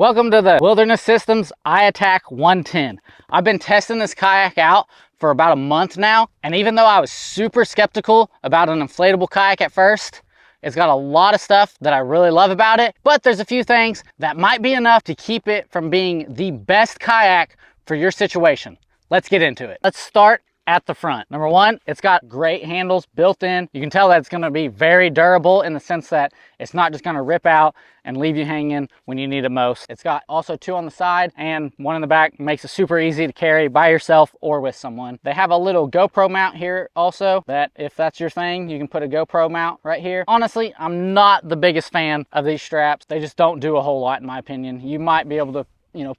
Welcome to the Wilderness Systems iAtak 110. I've been testing this kayak out for about a month now, and even though I was super skeptical about an inflatable kayak at first, it's got a lot of stuff that I really love about it, but there's a few things that might be enough to keep it from being the best kayak for your situation. Let's get into it. Let's start at the front. Number one, it's got great handles built in. You can tell that it's going to be very durable in the sense that it's not just going to rip out and leave you hanging when you need it most. It's got also two on the side and one in the back. Makes it super easy to carry by yourself or with someone. They have a little GoPro mount here also, that if that's your thing, you can put a GoPro mount right here. Honestly, I'm not the biggest fan of these straps. They just don't do a whole lot in my opinion. You might be able to,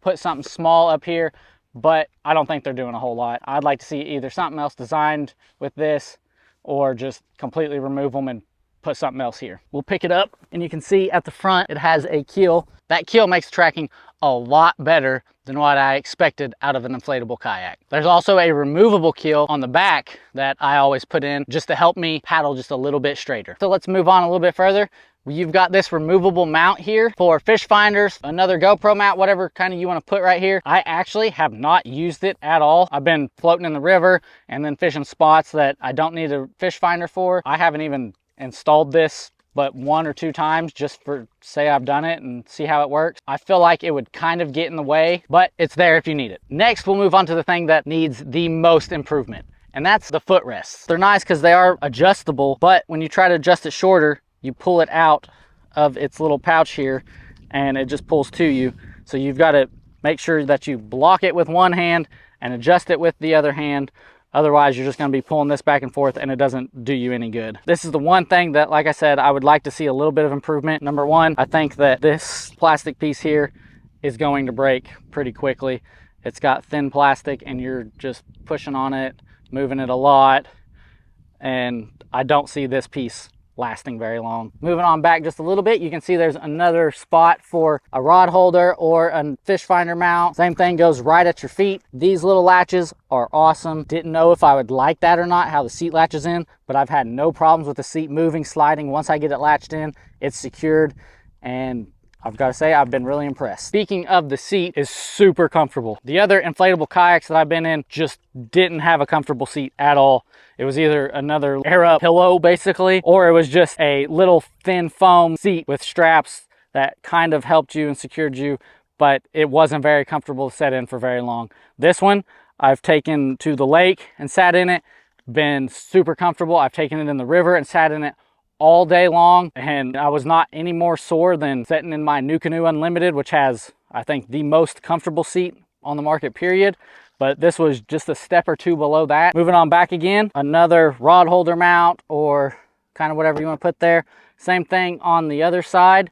put something small up here, but I don't think they're doing a whole lot. I'd like to see either something else designed with this or just completely remove them and put something else here. We'll pick it up and you can see at the front it has a keel. That keel makes tracking a lot better than what I expected out of an inflatable kayak. There's also a removable keel on the back that I always put in just to help me paddle just a little bit straighter. So let's move on a little bit further. You've got this removable mount here for fish finders, another GoPro mount, whatever kind of you want to put right here. I actually have not used it at all. I've been floating in the river and then fishing spots that I don't need a fish finder for. I haven't even installed this but one or two times just for say I've done it and see how it works. I feel like it would kind of get in the way, but it's there if you need it. Next, we'll move on to the thing that needs the most improvement, and that's the footrests. They're nice because they are adjustable, but when you try to adjust it shorter, you pull it out of its little pouch here and it just pulls to you. So you've got to make sure that you block it with one hand and adjust it with the other hand. Otherwise, you're just going to be pulling this back and forth and it doesn't do you any good. This is the one thing that, like I said, I would like to see a little bit of improvement. Number one, I think that this plastic piece here is going to break pretty quickly. It's got thin plastic and you're just pushing on it, moving it a lot, and I don't see this piece lasting very long. Moving on back just a little bit, you can see there's another spot for a rod holder or a fish finder mount. Same thing goes right at your feet. These little latches are awesome. Didn't know if I would like that or not, how the seat latches in, but I've had no problems with the seat moving, sliding. Once I get it latched in, it's secured, and I've got to say, I've been really impressed. Speaking of the seat, is super comfortable. The other inflatable kayaks that I've been in just didn't have a comfortable seat at all. It was either another air up pillow basically, or it was just a little thin foam seat with straps that kind of helped you and secured you, but it wasn't very comfortable to sit in for very long. This one, I've taken to the lake and sat in it, been super comfortable. I've taken it in the river and sat in it all day long, and I was not any more sore than sitting in my New Canoe Unlimited, which has, I think, the most comfortable seat on the market, period. But this was just a step or two below that. Moving on back again, another rod holder mount or kind of whatever you want to put there. Same thing on the other side.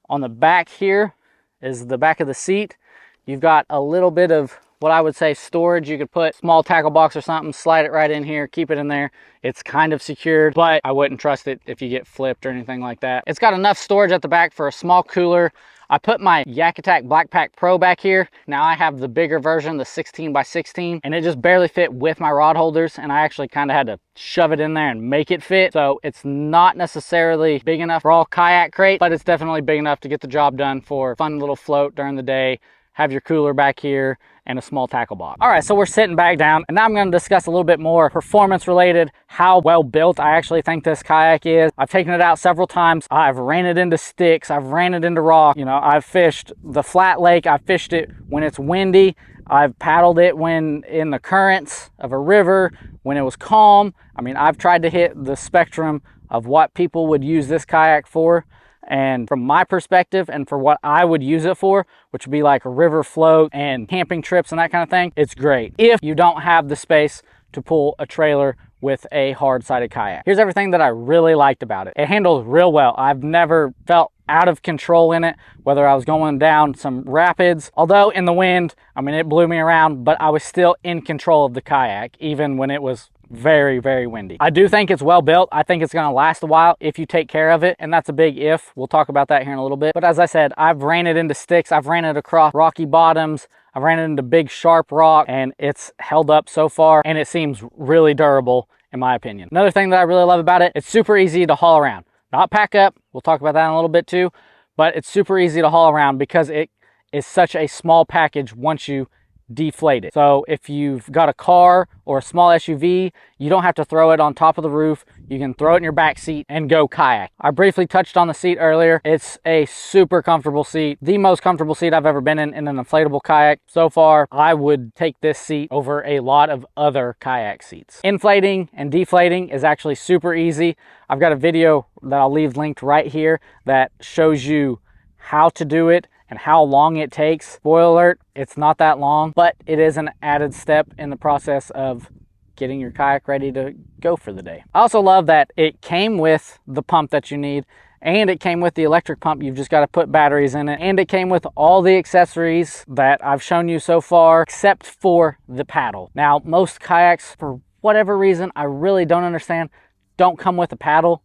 On the back here is the back of the seat. You've got a little bit of what I would say storage. You could put small tackle box or something, slide it right in here, keep it in there. It's kind of secured, but I wouldn't trust it if you get flipped or anything like that. It's got enough storage at the back for a small cooler. I put my iAtak Blackpack Pro back here. Now I have the bigger version, the 16x16, and it just barely fit with my rod holders, and I actually kind of had to shove it in there and make it fit. So it's not necessarily big enough for all kayak crate, but it's definitely big enough to get the job done for a fun little float during the day. Have your cooler back here and a small tackle box. All right, so we're sitting back down, and now I'm going to discuss a little bit more performance related, how well built I actually think this kayak is. I've taken it out several times. I've ran it into sticks. I've ran it into rock. I've fished the flat lake. I've fished it when it's windy. I've paddled it when in the currents of a river, when it was calm. I mean, I've tried to hit the spectrum of what people would use this kayak for. And from my perspective and for what I would use it for, which would be like a river float and camping trips and that kind of thing, it's great if you don't have the space to pull a trailer with a hard-sided kayak. Here's everything that I really liked about it. It handles real well. I've never felt out of control in it, whether I was going down some rapids. Although in the wind, I mean, it blew me around, but I was still in control of the kayak, even when it was very, very windy. I do think it's well built. I think it's going to last a while if you take care of it, and that's a big if. We'll talk about that here in a little bit. But as I said, I've ran it into sticks. I've ran it across rocky bottoms. I've ran it into big sharp rock, and it's held up so far, and it seems really durable in my opinion. Another thing that I really love about it, it's super easy to haul around. Not pack up. We'll talk about that in a little bit too, but it's super easy to haul around because it is such a small package once you deflate it. So if you've got a car or a small SUV, you don't have to throw it on top of the roof. You can throw it in your back seat and go kayak. I briefly touched on the seat earlier. It's a super comfortable seat, the most comfortable seat I've ever been in an inflatable kayak. So far, I would take this seat over a lot of other kayak seats. Inflating and deflating is actually super easy. I've got a video that I'll leave linked right here that shows you how to do it and how long it takes. Spoiler alert, it's not that long, but it is an added step in the process of getting your kayak ready to go for the day. I also love that it came with the pump that you need, and it came with the electric pump. You've just got to put batteries in it, and it came with all the accessories that I've shown you so far, except for the paddle. Now, most kayaks, for whatever reason, I really don't understand, don't come with a paddle,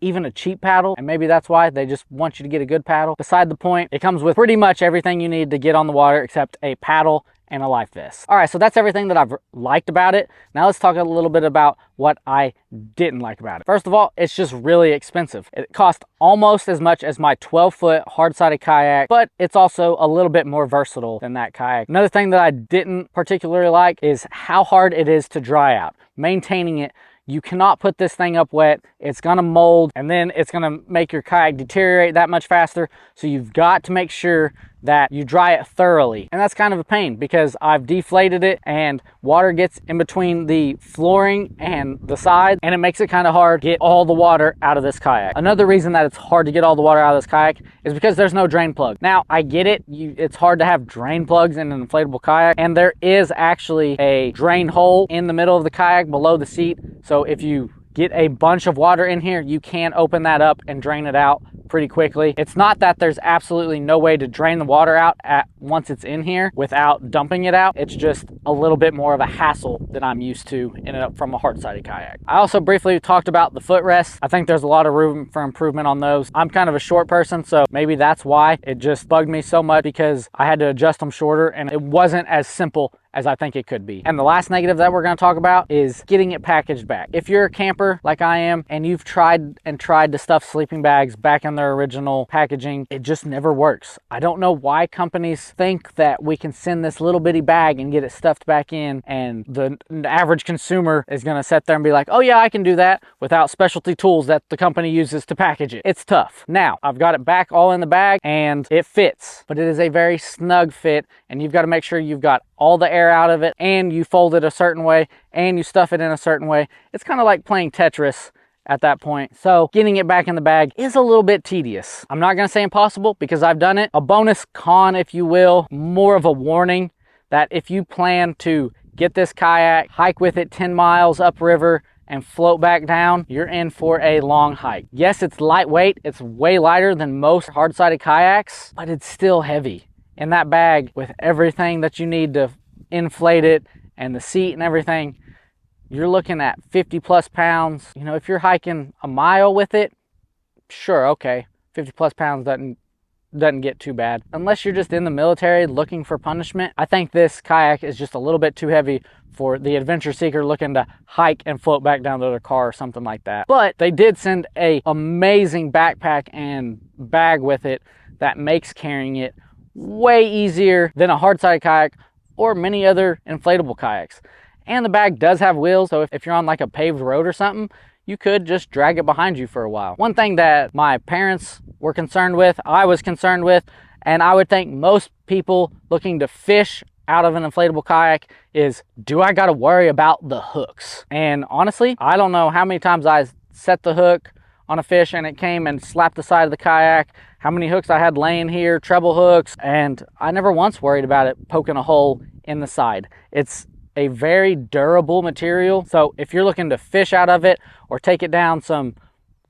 even a cheap paddle, and maybe that's why they just want you to get a good paddle. Beside the point, it comes with pretty much everything you need to get on the water except a paddle and a life vest. All right, so that's everything that I've liked about it. Now let's talk a little bit about what I didn't like about it. First of all, it's just really expensive. It cost almost as much as my 12-foot hard-sided kayak, but it's also a little bit more versatile than that kayak. Another thing that I didn't particularly like is how hard it is to dry out. Maintaining it, you cannot put this thing up wet. It's gonna mold, and then it's gonna make your kayak deteriorate that much faster. So you've got to make sure that you dry it thoroughly. And that's kind of a pain because I've deflated it and water gets in between the flooring and the side, and it makes it kind of hard to get all the water out of this kayak. Another reason that it's hard to get all the water out of this kayak is because there's no drain plug. Now, I get it. It's hard to have drain plugs in an inflatable kayak, and there is actually a drain hole in the middle of the kayak below the seat. So if you get a bunch of water in here, you can open that up and drain it out pretty quickly. It's not that there's absolutely no way to drain the water out once it's in here without dumping it out. It's just a little bit more of a hassle than I'm used to from a hard-sided kayak. I also briefly talked about the footrests. I think there's a lot of room for improvement on those. I'm kind of a short person, so maybe that's why it just bugged me so much, because I had to adjust them shorter and it wasn't as simple as I think it could be. And the last negative that we're going to talk about is getting it packaged back. If you're a camper like I am and you've tried to stuff sleeping bags back in their original packaging, it just never works. I don't know why companies think that we can send this little bitty bag and get it stuffed back in, and the average consumer is going to sit there and be like, oh yeah, I can do that, without specialty tools that the company uses to package it. It's tough. Now, I've got it back all in the bag and it fits, but it is a very snug fit, and you've got to make sure you've got all the air out of it, and you fold it a certain way, and you stuff it in a certain way. It's kind of like playing Tetris at that point. So getting it back in the bag is a little bit tedious. I'm not going to say impossible because I've done it. A bonus con, if you will, more of a warning, that if you plan to get this kayak, hike with it 10 miles upriver, and float back down, you're in for a long hike. Yes, it's lightweight. It's way lighter than most hard-sided kayaks, but it's still heavy. In that bag with everything that you need to inflate it and the seat and everything, you're looking at 50 plus pounds. You know, if you're hiking a mile with it, sure, okay, 50 plus pounds doesn't get too bad. Unless you're just in the military looking for punishment, I think this kayak is just a little bit too heavy for the adventure seeker looking to hike and float back down to their car or something like that. But they did send an amazing backpack and bag with it that makes carrying it way easier than a hard-sided kayak or many other inflatable kayaks. And the bag does have wheels, so if you're on like a paved road or something, you could just drag it behind you for a while. One thing that my parents were concerned with, I was concerned with, and I would think most people looking to fish out of an inflatable kayak is, do I gotta worry about the hooks? And honestly, I don't know how many times I set the hook on a fish and it came and slapped the side of the kayak, how many hooks I had laying here, treble hooks, and I never once worried about it poking a hole in the side. It's a very durable material, so if you're looking to fish out of it or take it down some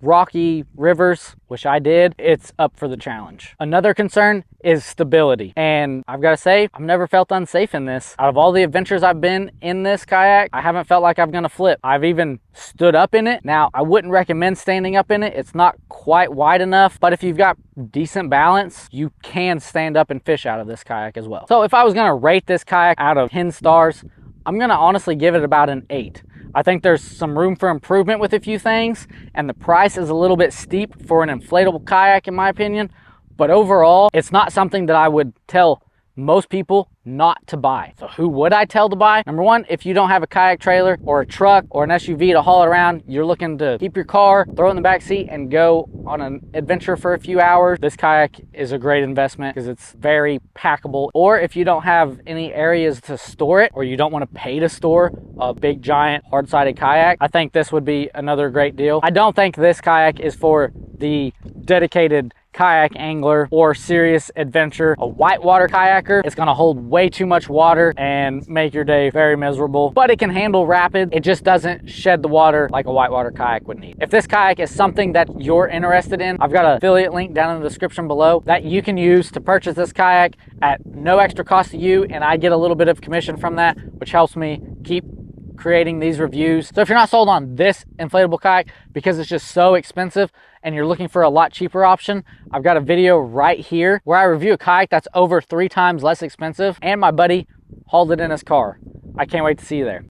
rocky rivers, which I did, it's up for the challenge. Another concern is stability, and I've got to say, I've never felt unsafe in this. Out of all the adventures I've been in this kayak, I haven't felt like I'm gonna flip. I've even stood up in it. Now, I wouldn't recommend standing up in it. It's not quite wide enough, but if you've got decent balance, you can stand up and fish out of this kayak as well. So if I was gonna rate this kayak out of 10 stars, I'm gonna honestly give it about an 8. I think there's some room for improvement with a few things, and the price is a little bit steep for an inflatable kayak in my opinion, but overall, it's not something that I would tell most people not to buy. So who would I tell to buy? Number one, if you don't have a kayak trailer or a truck or an SUV to haul it around, you're looking to keep your car, throw it in the back seat and go on an adventure for a few hours, this kayak is a great investment because it's very packable. Or if you don't have any areas to store it, or you don't want to pay to store a big giant hard-sided kayak, I think this would be another great deal. I don't think this kayak is for the dedicated kayak angler or serious adventure. A whitewater kayaker, it's gonna hold way too much water and make your day very miserable, but it can handle rapid. It just doesn't shed the water like a whitewater kayak would need. If this kayak is something that you're interested in, I've got an affiliate link down in the description below that you can use to purchase this kayak at no extra cost to you, and I get a little bit of commission from that, which helps me keep creating these reviews. So if you're not sold on this inflatable kayak because it's just so expensive and you're looking for a lot cheaper option, I've got a video right here where I review a kayak that's over 3 times less expensive, and my buddy hauled it in his car. I can't wait to see you there.